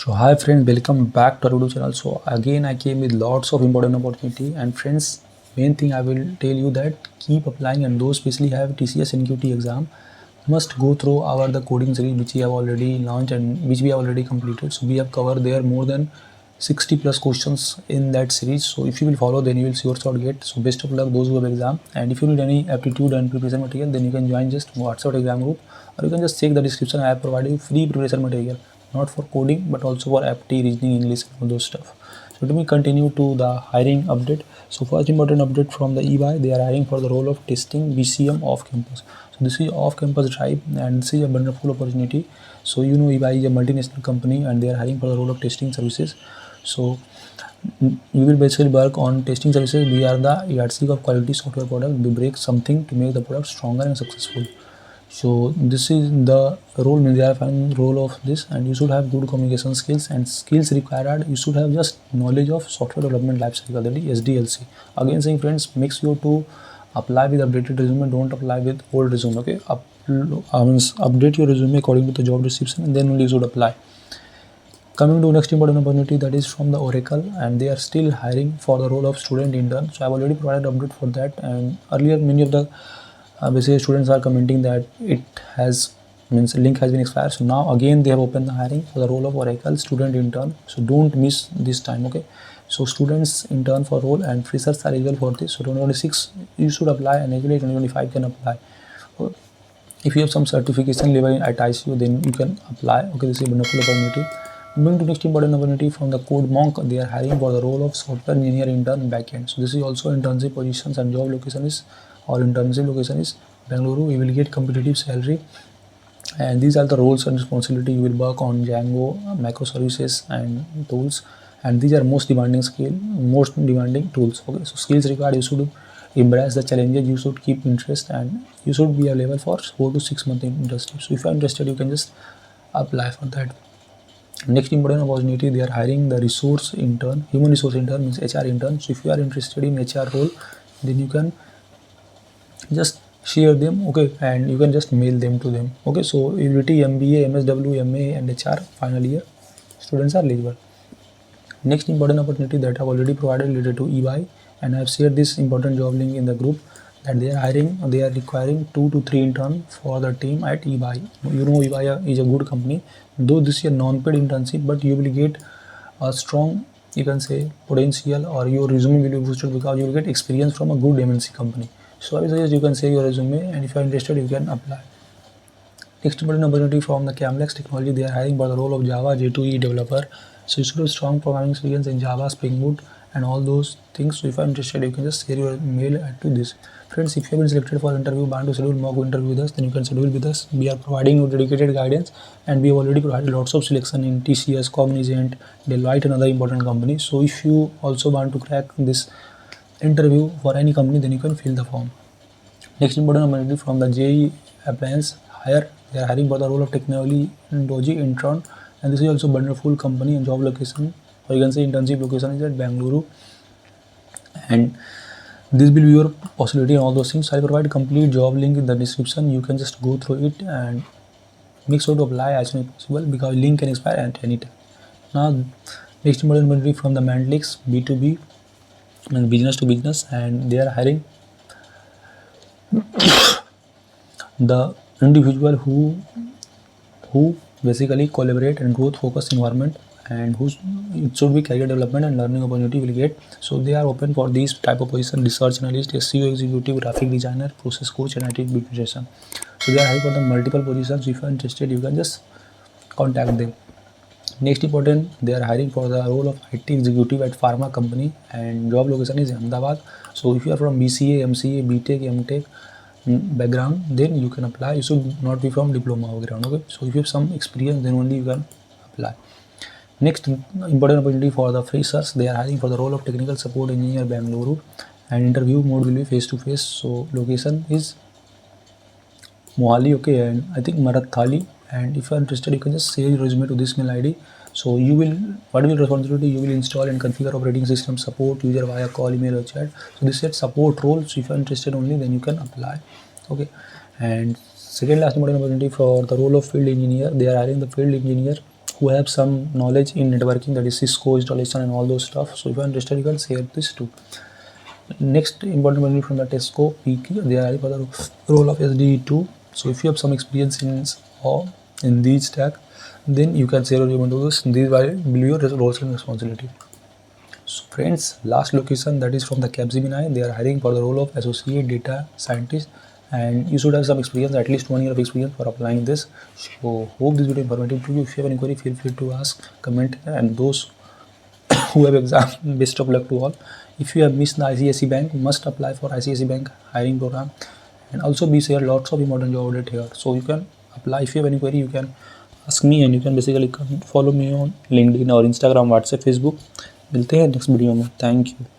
So hi friends, welcome back to our YouTube channel. So again I came with lots of important opportunity, and friends, main thing I will tell you that keep applying, and those especially have TCS NQT exam must go through our the coding series which we have already launched and which we have already completed. So we have covered there more than 60 plus questions in that series. So if you will follow, then you will sure shot get. So best of luck those who have exam, and if you need any aptitude and preparation material, then you can join just WhatsApp exam group, or you can just check the description. I have provided you free preparation material, not for coding but also for aptitude, reasoning, English, and all those stuff. So let me continue to the hiring update. So first important update from the EY, they are hiring for the role of testing BCM off campus. So this is off campus drive, and this is a wonderful opportunity. So you know, EY is a multinational company and they are hiring for the role of testing services. So you will basically work on testing services. We are the yardstick of quality software product. We break something to make the product stronger and successful. So this is the role, means they are finding role of this, and you should have good communication skills, and skills required, you should have just knowledge of software development lifecycle, that is SDLC. Again saying friends, make sure to apply with updated resume, don't apply with old resume. Okay, update your resume according to the job description, and then only you should apply. Coming to next important opportunity, that is from the Oracle, and they are still hiring for the role of student intern. So I've already provided update for that, and earlier many of the basically students are commenting that it has link has been expired. So now again they have opened the hiring for the role of Oracle student intern. So don't miss this time. Okay, so students intern for role and freshers are eligible for this. So 2026 you should apply, and actually 2025 can apply. If you have some certification level at ICU, then you can apply. Okay, this is a wonderful opportunity. Moving to next important opportunity from the Codemonk, they are hiring for the role of software engineer intern backend. So this is also internship positions, and job location is, or internship location is Bengaluru. You will get competitive salary, and these are the roles and responsibility. You will work on Django, microservices, and tools, and these are most demanding tools. Okay, so skills required, you should embrace the challenges, you should keep interest, and you should be available for 4 to 6 months in industry. So if you are interested, you can just apply for that. Next important opportunity, they are hiring the resource intern, human resource intern, means HR intern. So if you are interested in HR role, then you can just share them. Okay, and you can just mail them to them. Okay, so Eligibility, MBA, MSW, MA, and HR final year students are eligible. Next important opportunity that I have already provided related to EY, and I have shared this important job link in the group, that they are hiring, they are requiring 2 to 3 intern for the team at EY. You know, EY is a good company, though this is a non-paid internship, but you will get a strong, you can say, potential, or your resume will be boosted because you will get experience from a good MNC company. So I will suggest you can save your resume, and if you are interested, you can apply. Next important opportunity from the Kamlax technology, they are hiring for the role of Java J2E developer. So you should have strong programming experience in Java, Spring Boot, and all those things. So if you are interested, you can just share your mail to this. Friends, if you have been selected for interview, want to schedule mock interview with us, then you can schedule with us. We are providing you dedicated guidance, and we have already provided lots of selection in TCS, Cognizant, Deloitte, and other important companies. So if you also want to crack this interview for any company, then you can fill the form. Next important opportunity from the JE Appliance hire, they are hiring for the role of technology intern, and this is also a wonderful company, and job location, or you can say internship location, is at Bengaluru, and this will be your possibility and all those things. I provide complete job link in the description. You can just go through it and make sure to apply as soon as possible, because link can expire at any time. Now next important opportunity from the Manlitics B2B, and business to business, and they are hiring the individual who basically collaborate and growth focused environment, and who it should be career development and learning opportunity will get. So they are open for these type of position: research analyst, SEO executive, graphic designer, process coach, and IT administration. So they are hiring for the multiple positions. If you are interested, you can just contact them. Next important, they are hiring for the role of IT executive at Pharma company, and job location is Ahmedabad. So if you are from BCA, MCA, BTech, MTech background, then you can apply. You should not be from diploma background. Okay, so if you have some experience, then only you can apply. Next important opportunity for the freshers, they are hiring for the role of technical support engineer Bengaluru, and interview mode will be face to face. So location is Mohali, okay, and I think Marathali. And if you are interested, you can just share your resume to this mail ID. So you will, what will responsibility, you will install and configure operating system, support user via call, email, or chat. So this is support role. So if you are interested only, then you can apply. Okay, and second last important opportunity for the role of field engineer, they are hiring the field engineer who have some knowledge in networking, that is Cisco installation and all those stuff. So if you are interested, you can share this too. Next important one from the Tesco peak, they are hiring for the role of SD2. So if you have some experience in these stack, then you can share your this. These will be your roles and responsibility. So friends, last location, that is from the capemini. They are hiring for the role of associate data scientist, and you should have some experience, at least 1 year of experience for applying this. So hope this video informative to you. If you have any query, feel free to ask, comment, and those who have exam, best of luck to all. If you have missed the ICSE Bank, must apply for ICSE Bank hiring program, and also we share lots of important job update here, so you can apply. If you have any query, you can ask me, and you can basically follow me on LinkedIn or Instagram, WhatsApp, Facebook. मिलते हैं next video में. Thank you.